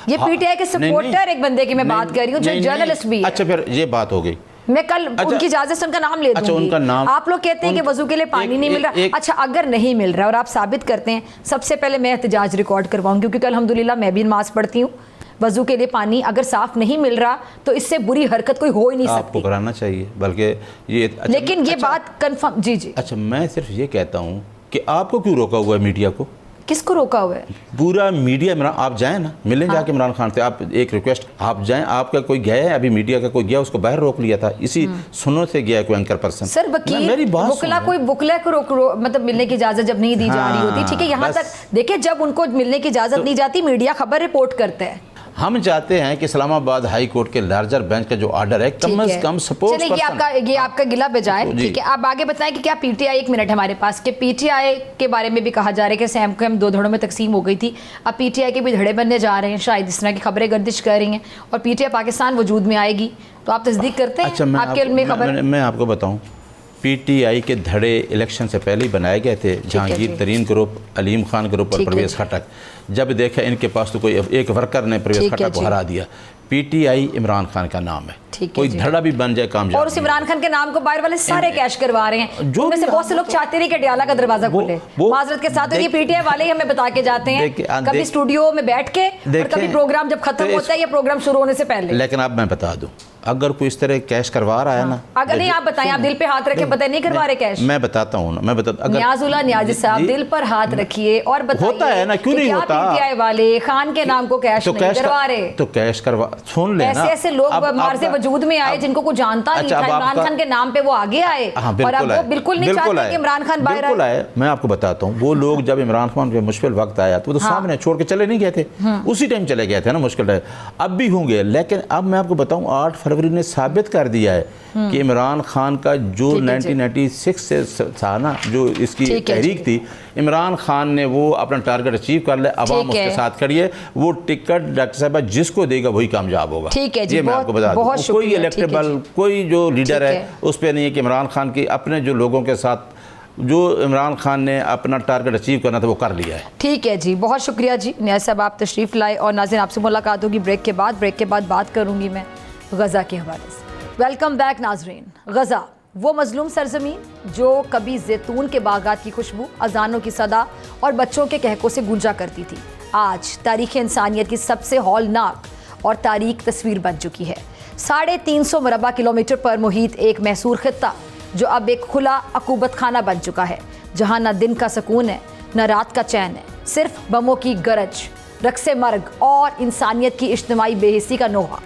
یہ پی ٹی آئی کے سپورٹر ایک بندے کی میں بات کر رہی ہوں جو جرنلسٹ بھی ہے. اچھا پھر یہ بات ہو گئی, میں کل ان کی اجازت سے ان کا نام لے دوں گی. آپ لوگ کہتے ہیں کہ وضو کے لیے پانی نہیں مل رہا, اچھا اگر نہیں مل رہا اور آپ ثابت کرتے ہیں, سب سے پہلے میں احتجاج ریکارڈ کرواؤں گی, کیونکہ الحمدللہ میں بھی نماز پڑھتی ہوں. وضو کے لیے پانی اگر صاف نہیں مل رہا تو اس سے بری حرکت کوئی ہو ہی نہیں سکتی. آپ کو کرانا چاہیے, بلکہ یہ لیکن یہ بات کنفرم. جی اچھا میں صرف یہ کہتا ہوں کہ آپ کو کیوں روکا ہوا ہے میڈیا کو؟ کس کو روکا ہوا ہے؟ پورا میڈیا. آپ جائیں نا ملیں جا کے عمران خان سے, آپ ایک ریکویسٹ, آپ جائیں. آپ کا کوئی گیا ہے ابھی میڈیا کا کوئی گیا, اس کو باہر روک لیا تھا, اسی سنوں سے گیا کوئی اینکر پرسن. سر وکیل وکلا کوئی وکلا کو مطلب ملنے کی اجازت جب نہیں دی جا رہی ہوتی, ٹھیک ہے, یہاں تک دیکھیں جب ان کو ملنے کی اجازت نہیں جاتی میڈیا خبر رپورٹ کرتا ہے. ہم چاہتے ہیں کہ اسلام آباد ہائی کورٹ کے لارجر بینچ کا جو آرڈر ہے کم از کم سپورٹ. چلیں یہ آپ کا گلہ بجائے, ٹھیک ہے, آپ آگے بتائیں کہ کیا پی ٹی آئی, 1 منٹ ہمارے پاس, کہ پی ٹی آئی کے بارے میں بھی کہا جا رہا ہے کہ سیم کو ہم 2 دھڑوں میں تقسیم ہو گئی تھی, اب پی ٹی آئی کے بھی دھڑے بننے جا رہے ہیں, شاید اس طرح کی خبریں گردش کر رہی ہیں, اور پی ٹی آئی پاکستان وجود میں آئے گی, تو آپ تصدیق کرتے ہیں؟ آپ کے علم میں خبر. میں آپ کو بتاؤں, پی ٹی آئی کے دھڑے الیکشن سے پہلے ہی بنائے گئے تھے. جہانگیر ترین گروپ, علیم خان گروپ اور پرویز خٹک. جب دیکھا ان کے پاس تو کوئی ایک ورکر نے پرویز خٹک کو ہرا دیا. P T I Imran Khan کا نام ہے, کوئی دھڑا بھی بن جائے کامیاب. اور اس عمران خان کے نام کو باہر والے سارے کیش کروا رہے ہیں, ان میں سے بہت سے لوگ چاہتے رہے کہ ڈیالہ کا دروازہ کھلے. معذرت کے ساتھ یہ پی ٹی آئی والے ہی ہمیں بتا کے جاتے ہیں, کبھی اسٹوڈیو میں بیٹھ کے اور کبھی پروگرام جب ختم ہوتا ہے یا پروگرام شروع ہونے سے پہلے. لیکن اب میں بتا دوں, اگر کوئی اس طرح کیش کروا رہا ہے نا, اگر نہیں آپ بتائیں, آپ دل پہ ہاتھ رکھے, بتائیں نہیں کروا رہے کیش. میں بتاتا ہوں نا, میں بتاتا ہوں. نیاز اللہ نیازی صاحب دل پر ہاتھ رکھیے اور بتائیے ہوتا ہے نا, کیوں نہیں ہوتا. پی ٹی آئی والے خان کے نام کو کیش نہیں کروا رہے, تو کیش کروا, سن لینا. ایسے لوگ مارز وجود میں آئے جن کو کوئی جانتا نہیں تھا, عمران خان کے نام پہ وہ آگے آئے, اور اب وہ بالکل نہیں چاہتے کہ عمران خان باہر آئے. میں آپ کو بتاتا ہوں, وہ لوگ جب عمران خان پہ مشکل وقت آیا تو وہ تو سامنے چھوڑ کے چلے نہیں گئے تھے, اسی ٹائم چلے گئے تھے نا, مشکل ہے اب بھی ہوں گے. لیکن اب میں آپ کو بتاؤں 8 فروری نے ثابت کر دیا ہے کہ عمران خان کا جو 1996 سے تھا نا, جو اس کی تحریک تھی, عمران خان نے وہ اپنا ٹارگٹ اچیو کر لے. عوام اس کے ساتھ کھڑی ہے, وہ ٹکٹ ڈاکٹر صاحبہ جس کو دے گا وہی کامیاب ہوگا. یہ میں آپ کو بتا دوں, کوئی الیکٹیبل کوئی جو لیڈر ہے اس پہ نہیں ہے کہ عمران خان کی اپنے جو لوگوں کے ساتھ جو عمران خان نے اپنا ٹارگٹ اچیو کرنا تھا وہ کر لیا ہے. ٹھیک ہے جی, بہت شکریہ جی نیاز صاحب, آپ تشریف لائے. اور ناظرین آپ سے ملاقات ہوگی بریک کے بعد بات کروں گی میں غزہ کے حوالے سے. ویلکم بیک ناظرین. غزہ وہ مظلوم سرزمین جو کبھی زیتون کے باغات کی خوشبو, اذانوں کی صدا اور بچوں کے کہکوں سے گونجا کرتی تھی, آج تاریخ انسانیت کی سب سے ہولناک اور تاریک تصویر بن چکی ہے۔ 350 مربع کلومیٹر پر محیط ایک محصور خطہ جو اب ایک کھلا عقوبت خانہ بن چکا ہے، جہاں نہ دن کا سکون ہے نہ رات کا چین ہے، صرف بموں کی گرج، رقص مرگ اور انسانیت کی اجتماعی بے حسی کا نوحہ۔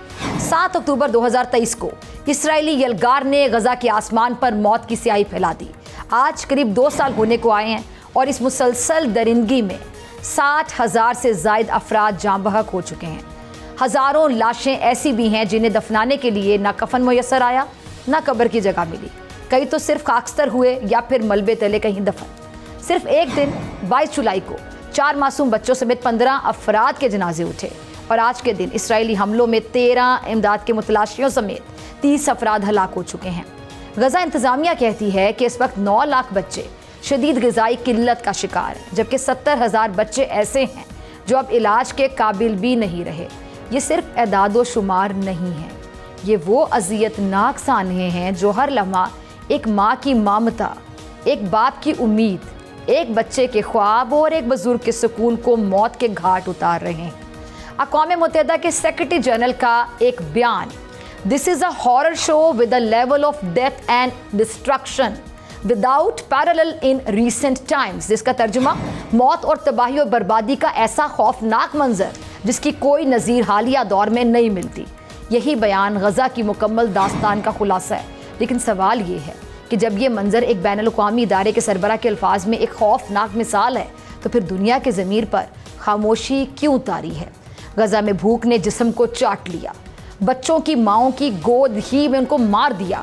7 اکتوبر 2023 کو اسرائیلی یلغار نے غزہ کے آسمان پر موت کی سیاہی پھیلا دی۔ آج قریب 2 سال ہونے کو آئے ہیں اور اس مسلسل درندگی میں 60,000 سے زائد افراد جاں بحق ہو چکے ہیں۔ ہزاروں لاشیں ایسی بھی ہیں جنہیں دفنانے کے لیے نہ کفن میسر آیا نہ قبر کی جگہ ملی، کئی تو صرف خاکستر ہوئے یا پھر ملبے تلے کہیں دفن۔ صرف ایک دن 22 جولائی کو 4 معصوم بچوں سمیت 15 افراد کے جنازے اٹھے، اور آج کے دن اسرائیلی حملوں میں 13 امداد کے متلاشیوں سمیت 30 افراد ہلاک ہو چکے ہیں۔ غزہ انتظامیہ کہتی ہے کہ اس وقت 9 لاکھ بچے شدید غذائی قلت کا شکار ہیں، جبکہ 70,000 بچے ایسے ہیں جو اب علاج کے قابل بھی نہیں رہے۔ یہ صرف اعداد و شمار نہیں ہے، یہ وہ اذیت ناک سانحے ہیں جو ہر لمحہ ایک ماں کی ممتا، ایک باپ کی امید، ایک بچے کے خواب اور ایک بزرگ کے سکون کو موت کے گھاٹ اتار رہے ہیں۔ اقوام متحدہ کے سیکرٹری جنرل کا ایک بیان، "This is a horror show with a level of death and destruction without parallel in recent times"، جس کا ترجمہ موت اور تباہی اور بربادی کا ایسا خوفناک منظر جس کی کوئی نظیر حالیہ دور میں نہیں ملتی۔ یہی بیان غزہ کی مکمل داستان کا خلاصہ ہے، لیکن سوال یہ ہے کہ جب یہ منظر ایک بین الاقوامی ادارے کے سربراہ کے الفاظ میں ایک خوفناک مثال ہے تو پھر دنیا کے ضمیر پر خاموشی کیوں طاری ہے؟ غزہ میں بھوک نے جسم کو چاٹ لیا، بچوں کی ماؤں کی گود ہی میں ان کو مار دیا،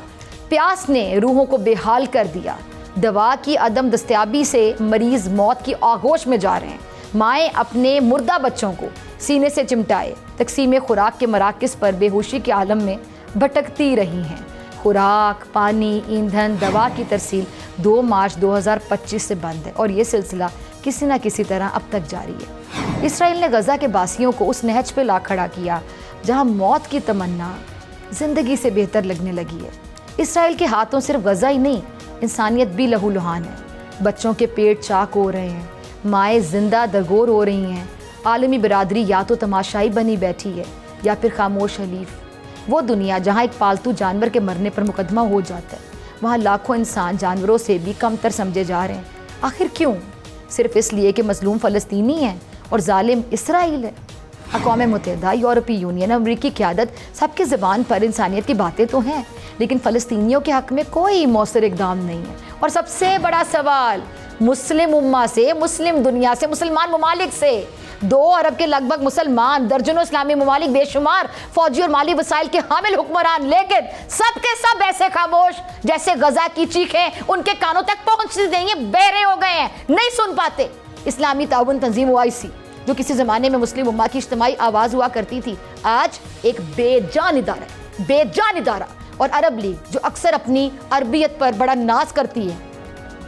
پیاس نے روحوں کو بے حال کر دیا، دوا کی عدم دستیابی سے مریض موت کی آغوش میں جا رہے ہیں، مائیں اپنے مردہ بچوں کو سینے سے چمٹائے تقسیم خوراک کے مراکز پر بے ہوشی کے عالم میں بھٹکتی رہی ہیں۔ خوراک، پانی، ایندھن، دوا کی ترسیل 2 مارچ 2025 سے بند ہے، اور یہ سلسلہ کسی نہ کسی طرح اب تک جاری ہے۔ اسرائیل نے غزہ کے باسیوں کو اس نہج پہ لا کھڑا کیا جہاں موت کی تمنا زندگی سے بہتر لگنے لگی ہے۔ اسرائیل کے ہاتھوں صرف غزہ ہی نہیں، انسانیت بھی لہو لہان ہے۔ بچوں کے پیٹ چاک ہو رہے ہیں، مائیں زندہ درگور ہو رہی ہیں، عالمی برادری یا تو تماشائی بنی بیٹھی ہے یا پھر خاموش حلیف۔ وہ دنیا جہاں ایک پالتو جانور کے مرنے پر مقدمہ ہو جاتا ہے، وہاں لاکھوں انسان جانوروں سے بھی کم تر سمجھے جا رہے ہیں۔ آخر کیوں؟ صرف اس لیے کہ مظلوم فلسطینی ہیں اور ظالم اسرائیل ہے۔ اقوام متحدہ، یورپی یونین، امریکی قیادت، سب کی زبان پر انسانیت کی باتیں تو ہیں، لیکن فلسطینیوں کے حق میں کوئی مؤثر اقدام نہیں ہے۔ اور سب سے بڑا سوال مسلم امہ سے، مسلم دنیا سے، مسلمان ممالک سے، 2 ارب کے لگ بھگ مسلمان، درجنوں اسلامی ممالک، بے شمار فوجی اور مالی وسائل کے حامل حکمران، لیکن سب کے سب ایسے خاموش جیسے غزہ کی چیخیں ان کے کانوں تک پہنچتی نہیں ہیں، بہرے ہو گئے ہیں، نہیں سن پاتے۔ اسلامی تعاون تنظیم OIC جو کسی زمانے میں مسلم امہ کی اجتماعی آواز ہوا کرتی تھی، آج ایک بے جان ادارہ، اور عرب لیگ جو اکثر اپنی عربیت پر بڑا ناز کرتی ہے،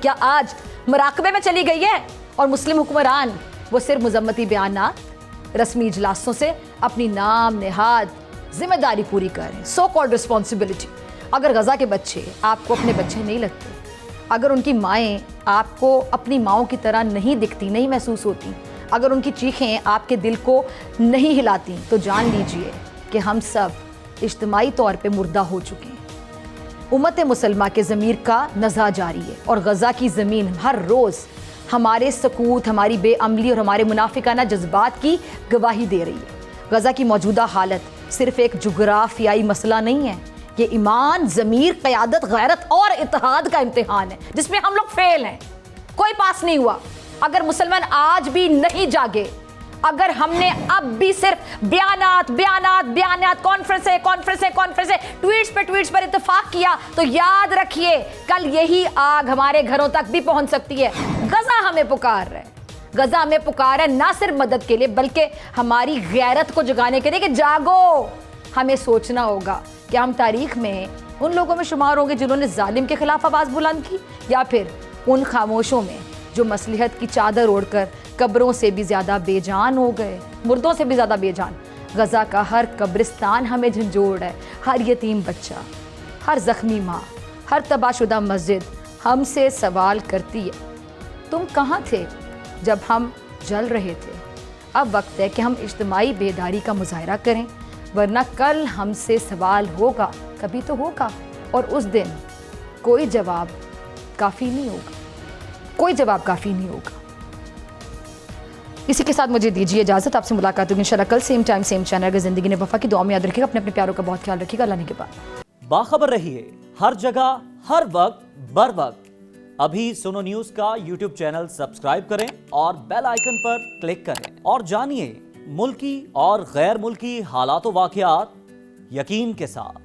کیا آج مراقبے میں چلی گئی ہے؟ اور مسلم حکمران وہ صرف مذمتی بیانات، رسمی اجلاسوں سے اپنی نام نہاد ذمہ داری پوری کر رہے ہیں، سو کالڈ رسپانسبلٹی۔ اگر غزہ کے بچے آپ کو اپنے بچے نہیں لگتے، اگر ان کی مائیں آپ کو اپنی ماؤں کی طرح نہیں دکھتی، نہیں محسوس ہوتی، اگر ان کی چیخیں آپ کے دل کو نہیں ہلاتی، تو جان لیجئے کہ ہم سب اجتماعی طور پہ مردہ ہو چکے ہیں۔ امت مسلمہ کے ضمیر کا نزع جاری ہے، اور غزہ کی زمین ہر روز ہمارے سکوت، ہماری بے عملی اور ہمارے منافقانہ جذبات کی گواہی دے رہی ہے۔ غزہ کی موجودہ حالت صرف ایک جغرافیائی مسئلہ نہیں ہے، یہ ایمان، ضمیر، قیادت، غیرت اور اتحاد کا امتحان ہے جس میں ہم لوگ فیل ہیں، کوئی پاس نہیں ہوا۔ اگر مسلمان آج بھی نہیں جاگے، اگر ہم نے اب بھی صرف بیانات، کانفرنسیں، ٹویٹس پر اتفاق کیا، تو یاد رکھیے کل یہی آگ ہمارے گھروں تک بھی پہنچ سکتی ہے۔ غزہ ہمیں پکار ہے نہ صرف مدد کے لیے بلکہ ہماری غیرت کو جگانے کے لیے کہ جاگو۔ ہمیں سوچنا ہوگا کہ ہم تاریخ میں ان لوگوں میں شمار ہوں گے جنہوں نے ظالم کے خلاف آواز بلند کی، یا پھر ان خاموشوں میں جو مصلحت کی چادر اوڑھ کر قبروں سے بھی زیادہ بے جان ہو گئے، مردوں سے بھی زیادہ بے جان۔ غزہ کا ہر قبرستان ہمیں جھنجھوڑ ہے، ہر یتیم بچہ، ہر زخمی ماں، ہر تباہ شدہ مسجد ہم سے سوال کرتی ہے، تم کہاں تھے جب ہم جل رہے تھے؟ اب وقت ہے کہ ہم اجتماعی بیداری کا مظاہرہ کریں، ورنہ کل ہم سے سوال ہوگا، کبھی تو ہوگا، اور اس دن کوئی جواب کافی نہیں ہوگا، کوئی جواب کافی نہیں ہوگا۔ اسی کے ساتھ مجھے دیجیے اجازت، آپ سے ملاقات ہوگی انشاءاللہ کل سیم ٹائم سیم چینل۔ اگر زندگی نے وفا کی دعا میں یاد رکھیے گا، اپنے پیاروں کا بہت خیال رکھیے گا، اللہ نے کے بعد باخبر رہیے ہر جگہ ہر وقت بر وقت۔ ابھی سنو نیوز کا یوٹیوب چینل سبسکرائب کریں اور بیل آئیکن پر کلک کریں اور جانیے ملکی اور غیر ملکی حالات و واقعات یقین کے ساتھ۔